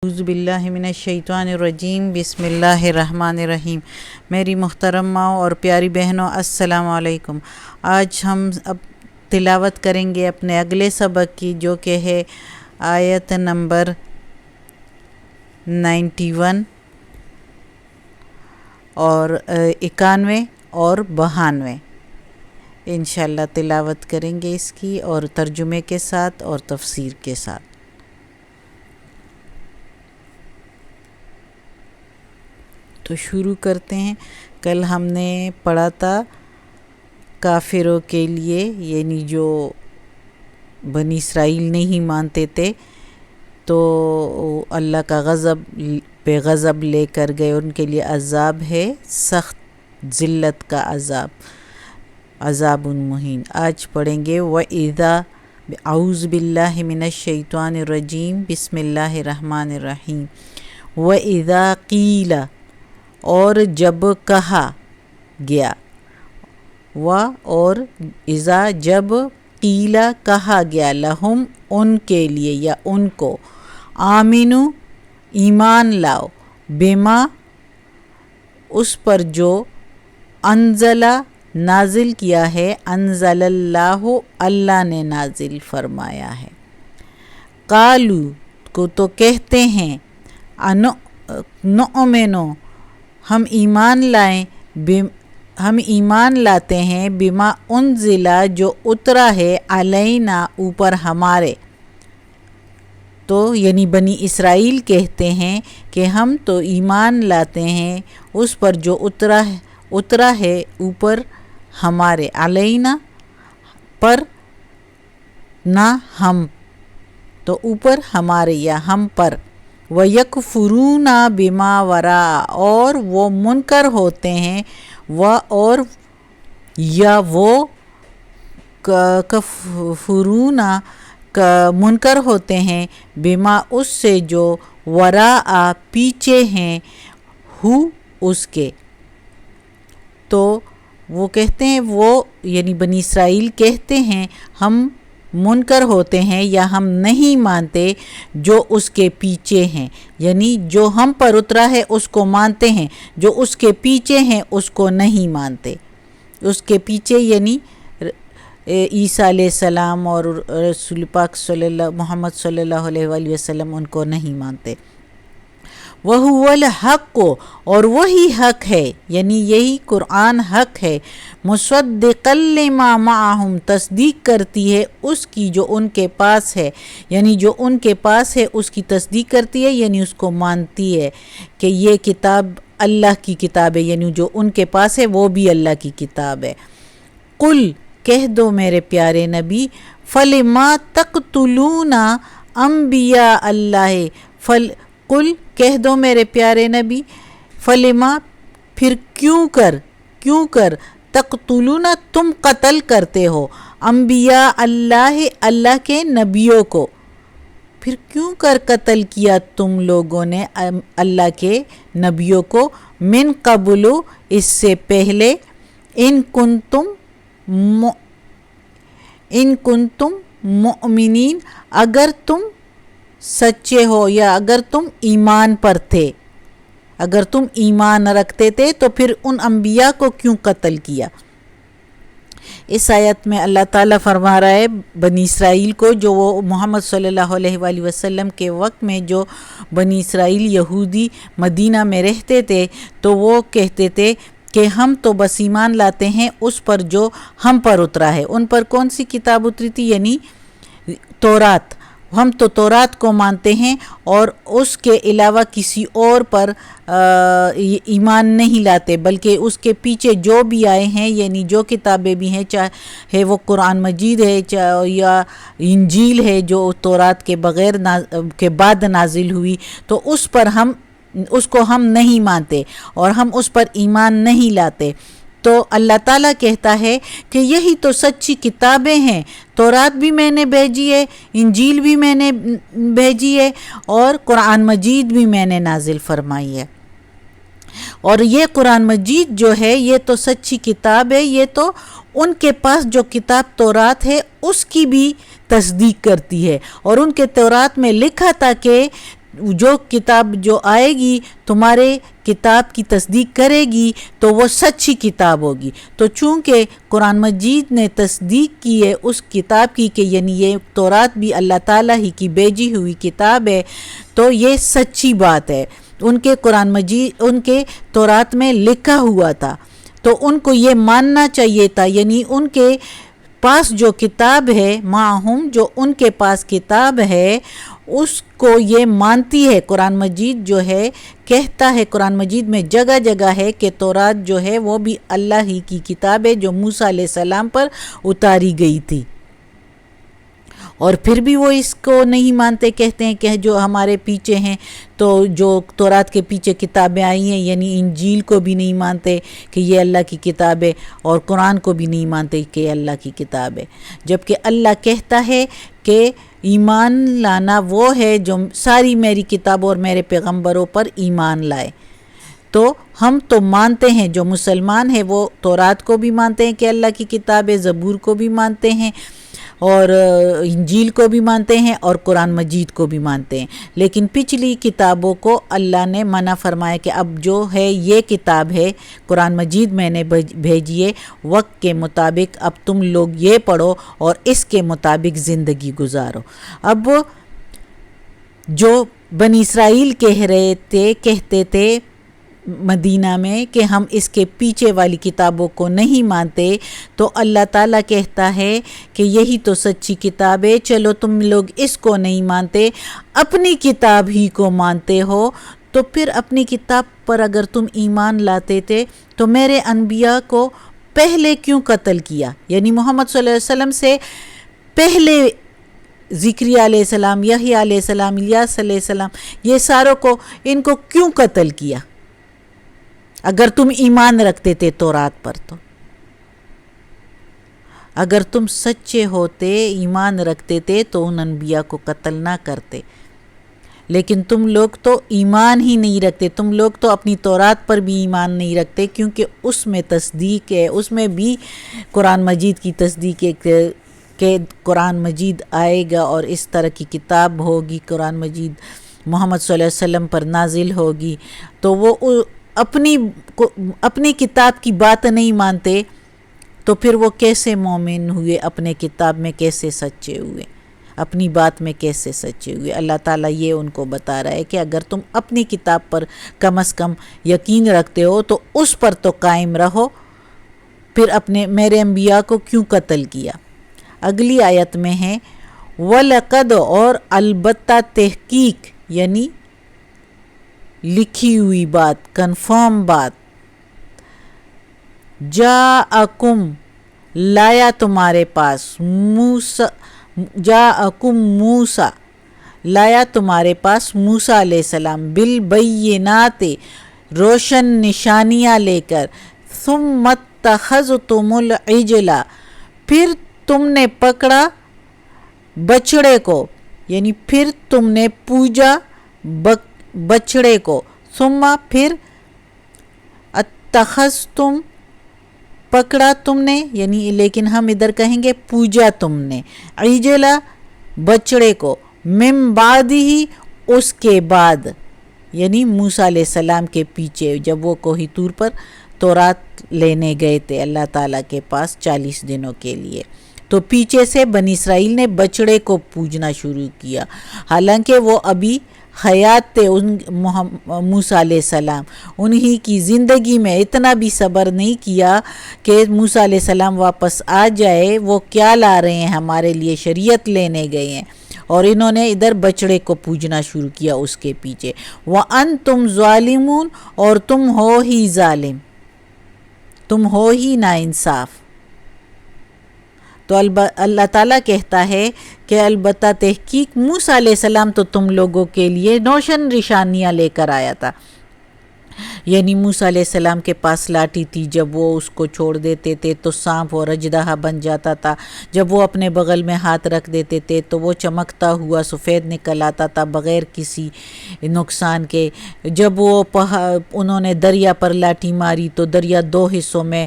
اعوذ باللہ من الشیطان الرجیم بسم اللہ الرحمن الرحیم۔ میری محترم ماؤں اور پیاری بہنوں، السلام علیکم۔ آج ہم اب تلاوت کریں گے اپنے اگلے سبق کی، جو کہ ہے آیت نمبر 91 اور 91 اور 92۔ انشاءاللہ تلاوت کریں گے اس کی، اور ترجمے کے ساتھ اور تفسیر کے ساتھ۔ تو شروع کرتے ہیں۔ کل ہم نے پڑھا تھا کافروں کے لیے، یعنی جو بنی اسرائیل نہیں مانتے تھے تو اللہ کا غضب لے کر گئے، ان کے لیے عذاب ہے، سخت ذلت کا عذاب مہین۔ آج پڑھیں گے وَإِذَا اعوذ باللہ من الشیطان الرجیم بسم اللہ الرحمن الرحیم۔ وَإِذَا قِيلَ، اور جب کہا گیا، اور اذا جب، قیلا کہا گیا، لہم ان کے لیے یا ان کو، آمنو ایمان لاؤ، بما اس پر جو، انزلہ نازل کیا ہے، انزل اللہ اللہ نے نازل فرمایا ہے۔ قالو کو تو کہتے ہیں، نؤمنو ہم ایمان لاتے ہیں، بما انزلہ جو اترا ہے، علینا اوپر ہمارے۔ تو یعنی بنی اسرائیل کہتے ہیں کہ ہم تو ایمان لاتے ہیں اس پر جو اترا ہے اوپر ہمارے، علینا پر نہ ہم، تو اوپر ہمارے یا ہم پر۔ وَيَكْفُرُونَ بِمَا وَرَاءَ، اور وہ منکر ہوتے ہیں، اور یا وہ کفرون منکر ہوتے ہیں، بما اس سے جو، وراء پیچھے ہیں، اس کے۔ تو وہ کہتے ہیں، وہ یعنی بنی اسرائیل کہتے ہیں ہم منکر ہوتے ہیں یا ہم نہیں مانتے جو اس کے پیچھے ہیں، یعنی جو ہم پر اترا ہے اس کو مانتے ہیں، جو اس کے پیچھے ہیں اس کو نہیں مانتے۔ اس کے پیچھے یعنی عیسیٰ علیہ السلام اور رسول پاک محمد صلی اللہ علیہ وآلہ وسلم ان کو نہیں مانتے۔ وَهُوَ الْحَقُّ، اور وہی حق ہے، یعنی یہی قرآن حق ہے، مُصَدِّقًا لِمَا مَعَهُمْ، تصدیق کرتی ہے اس کی جو ان کے پاس ہے، یعنی جو ان کے پاس ہے اس کی تصدیق کرتی ہے، یعنی اس کو مانتی ہے کہ یہ کتاب اللہ کی کتاب ہے، یعنی جو ان کے پاس ہے وہ بھی اللہ کی کتاب ہے۔ قُلْ کہہ دو میرے پیارے نبی، فَلِمَا تَقْتُلُونَ أَنْبِيَاءَ اللَّهِ، قُلْ کہہ دو میرے پیارے نبی، فَلِمَا پھر کیوں کر تقتلون تم قتل کرتے ہو، انبیاء اللہ کے نبیوں کو، پھر کیوں کر قتل کیا تم لوگوں نے اللہ کے نبیوں کو، من قبل اس سے پہلے، ان کنتم مؤمنین اگر تم سچے ہو یا اگر تم ایمان پر تھے، اگر تم ایمان رکھتے تھے تو پھر ان انبیاء کو کیوں قتل کیا۔ اس آیت میں اللہ تعالیٰ فرما رہا ہے بنی اسرائیل کو، جو وہ محمد صلی اللہ علیہ وآلہ وسلم کے وقت میں جو بنی اسرائیل یہودی مدینہ میں رہتے تھے، تو وہ کہتے تھے کہ ہم تو بس ایمان لاتے ہیں اس پر جو ہم پر اترا ہے۔ ان پر کون سی کتاب اتری تھی؟ یعنی تورات۔ ہم تو تورات کو مانتے ہیں اور اس کے علاوہ کسی اور پر ایمان نہیں لاتے، بلکہ اس کے پیچھے جو بھی آئے ہیں، یعنی جو کتابیں بھی ہیں، چاہے وہ قرآن مجید ہے یا انجیل ہے جو تورات کے بعد نازل ہوئی، تو اس کو ہم نہیں مانتے اور ہم اس پر ایمان نہیں لاتے۔ تو اللہ تعالیٰ کہتا ہے کہ یہی تو سچی کتابیں ہیں، تورات بھی میں نے بھیجی ہے، انجیل بھی میں نے بھیجی ہے، اور قرآن مجید بھی میں نے نازل فرمائی ہے۔ اور یہ قرآن مجید جو ہے یہ تو سچی کتاب ہے، یہ تو ان کے پاس جو کتاب تورات ہے اس کی بھی تصدیق کرتی ہے، اور ان کے تورات میں لکھا تھا کہ جو کتاب جو آئے گی تمہارے کتاب کی تصدیق کرے گی تو وہ سچی کتاب ہوگی. تو چونکہ قرآن مجید نے تصدیق کی ہے اس کتاب کی کہ یعنی یہ تورات بھی اللہ تعالیٰ ہی کی بھیجی ہوئی کتاب ہے، تو یہ سچی بات ہے. ان کے قرآن مجید ان کے تورات میں لکھا ہوا تھا تو ان کو یہ ماننا چاہیے تھا. یعنی ان کے پاس جو کتاب ہے، معہم جو ان کے پاس کتاب ہے اس کو یہ مانتی ہے. قرآن مجید جو ہے کہتا ہے، قرآن مجید میں جگہ جگہ ہے کہ تورات جو ہے وہ بھی اللہ ہی کی کتاب ہے جو موسیٰ علیہ السلام پر اتاری گئی تھی. اور پھر بھی وہ اس کو نہیں مانتے، کہتے ہیں کہ جو ہمارے پیچھے ہیں تو جو تورات کے پیچھے کتابیں آئی ہیں یعنی انجیل کو بھی نہیں مانتے کہ یہ اللہ کی کتاب ہے، اور قرآن کو بھی نہیں مانتے کہ یہ اللہ کی کتاب ہے. جبکہ اللہ کہتا ہے کہ ایمان لانا وہ ہے جو ساری میری کتابوں اور میرے پیغمبروں پر ایمان لائے. تو ہم تو مانتے ہیں، جو مسلمان ہیں وہ تورات کو بھی مانتے ہیں کہ اللہ کی کتاب ہے، زبور کو بھی مانتے ہیں اور انجیل کو بھی مانتے ہیں اور قرآن مجید کو بھی مانتے ہیں. لیکن پچھلی کتابوں کو اللہ نے منع فرمایا کہ اب جو ہے یہ کتاب ہے قرآن مجید میں نے بھیجی ہے، وقت کے مطابق اب تم لوگ یہ پڑھو اور اس کے مطابق زندگی گزارو. اب جو بنی اسرائیل کہتے تھے مدینہ میں کہ ہم اس کے پیچھے والی کتابوں کو نہیں مانتے، تو اللہ تعالیٰ کہتا ہے کہ یہی تو سچی کتاب ہے. چلو تم لوگ اس کو نہیں مانتے، اپنی کتاب ہی کو مانتے ہو، تو پھر اپنی کتاب پر اگر تم ایمان لاتے تھے تو میرے انبیاء کو پہلے کیوں قتل کیا؟ یعنی محمد صلی اللہ علیہ وسلم سے پہلے زکریا علیہ السلام، یحییٰ علیہ السلام، الیاس علیہ السلام، یہ ساروں کو ان کو کیوں قتل کیا اگر تم ایمان رکھتے تھے تورات پر؟ تو اگر تم سچے ہوتے، ایمان رکھتے تھے تو ان انبیاء کو قتل نہ کرتے. لیکن تم لوگ تو ایمان ہی نہیں رکھتے، تم لوگ تو اپنی تورات پر بھی ایمان نہیں رکھتے، کیونکہ اس میں تصدیق ہے، اس میں بھی قرآن مجید کی تصدیق ہے کہ قرآن مجید آئے گا اور اس طرح کی کتاب ہوگی، قرآن مجید محمد صلی اللہ علیہ وسلم پر نازل ہوگی. تو وہ اپنی کتاب کی بات نہیں مانتے تو پھر وہ کیسے مومن ہوئے؟ اپنے کتاب میں کیسے سچے ہوئے؟ اپنی بات میں کیسے سچے ہوئے؟ اللہ تعالیٰ یہ ان کو بتا رہا ہے کہ اگر تم اپنی کتاب پر کم از کم یقین رکھتے ہو تو اس پر تو قائم رہو، پھر اپنے میرے انبیاء کو کیوں قتل کیا؟ اگلی آیت میں ہے وَلَقَدْ، اور البتہ تحقیق یعنی لکھی ہوئی بات، کنفرم بات، جاءکم لایا تمہارے پاس، جاءکم موسیٰ لایا تمہارے پاس موسیٰ علیہ السلام، بالبینات روشن نشانیاں لے کر، ثم اتخذتم العجل پھر تم نے پکڑا بچڑے کو، یعنی پھر تم نے پوجا بچڑے کو، ثم پھر اتخذتم پکڑا تم نے، یعنی لیکن ہم ادھر کہیں گے پوجا تم نے، عجلا بچڑے کو، من بعدہ اس کے بعد، یعنی موسیٰ علیہ السلام کے پیچھے جب وہ کوہ طور پر تورات لینے گئے تھے اللہ تعالیٰ کے پاس 40 دنوں کے لیے، تو پیچھے سے بنی اسرائیل نے بچڑے کو پوجنا شروع کیا، حالانکہ وہ ابھی حیات تھے موسیٰ علیہ السلام. انہی کی زندگی میں اتنا بھی صبر نہیں کیا کہ موسیٰ علیہ السلام واپس آ جائے، وہ کیا لا رہے ہیں ہمارے لیے، شریعت لینے گئے ہیں، اور انہوں نے ادھر بچڑے کو پوجنا شروع کیا اس کے پیچھے. وَأَنْتُمْ ظَالِمُونَ، اور تم ہو ہی ظالم، تم ہو ہی ناانصاف. تو اللہ تعالیٰ کہتا ہے کہ البتہ تحقیق موسیٰ علیہ السلام تو تم لوگوں کے لیے روشن نشانیاں لے کر آیا تھا. یعنی موسیٰ علیہ السلام کے پاس لاٹھی تھی، جب وہ اس کو چھوڑ دیتے تھے تو سانپ اور اژدہا بن جاتا تھا، جب وہ اپنے بغل میں ہاتھ رکھ دیتے تھے تو وہ چمکتا ہوا سفید نکل آتا تھا بغیر کسی نقصان کے. جب وہ انہوں نے دریا پر لاٹھی ماری تو دریا 2 حصوں میں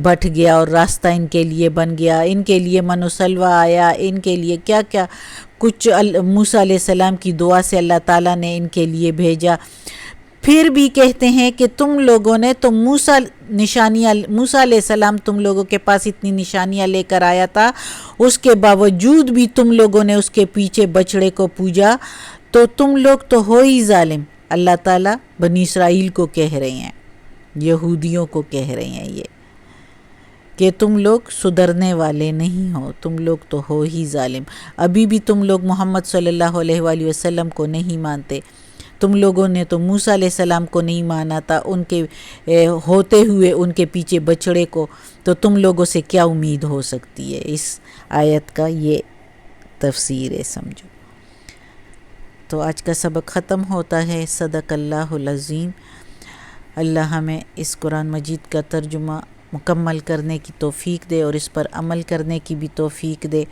بٹ گیا اور راستہ ان کے لیے بن گیا، ان کے لیے من و سلوہ آیا، ان کے لیے کیا کیا کچھ موسیٰ علیہ السلام کی دعا سے اللہ تعالیٰ نے ان کے لیے بھیجا. پھر بھی کہتے ہیں کہ تم لوگوں نے تو موسیٰ علیہ السلام تم لوگوں کے پاس اتنی نشانیاں لے کر آیا تھا، اس کے باوجود بھی تم لوگوں نے اس کے پیچھے بچڑے کو پوجا، تو تم لوگ تو ہو ہی ظالم. اللہ تعالیٰ بنی اسرائیل کو کہہ رہے ہیں، یہودیوں کو کہہ رہے ہیں یہ کہ تم لوگ سدھرنے والے نہیں ہو، تم لوگ تو ہو ہی ظالم. ابھی بھی تم لوگ محمد صلی اللہ علیہ وآلہ وسلم کو نہیں مانتے. تم لوگوں نے تو موسیٰ علیہ السلام کو نہیں مانا تھا، ان کے ہوتے ہوئے ان کے پیچھے بچڑے کو، تو تم لوگوں سے کیا امید ہو سکتی ہے. اس آیت کا یہ تفسیر ہے، سمجھو. تو آج کا سبق ختم ہوتا ہے. صدق اللہ العظیم. اللہ ہمیں اس قرآن مجید کا ترجمہ مکمل کرنے کی توفیق دے اور اس پر عمل کرنے کی بھی توفیق دے،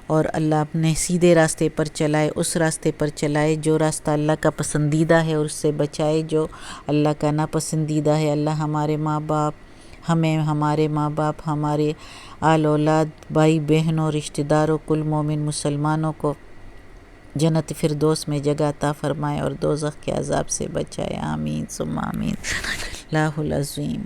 اور اللہ اپنے سیدھے راستے پر چلائے، اس راستے پر چلائے جو راستہ اللہ کا پسندیدہ ہے، اور اس سے بچائے جو اللہ کا ناپسندیدہ ہے. اللہ ہمارے ماں باپ، ہمیں، ہمارے ماں باپ، ہمارے آل اولاد، بھائی بہنوں، رشتہ داروں، کل مومن مسلمانوں کو جنت فردوس میں جگہ عطا فرمائے اور دوزخ کے عذاب سے بچائے. آمین ثم آمین. اللہ العظیم.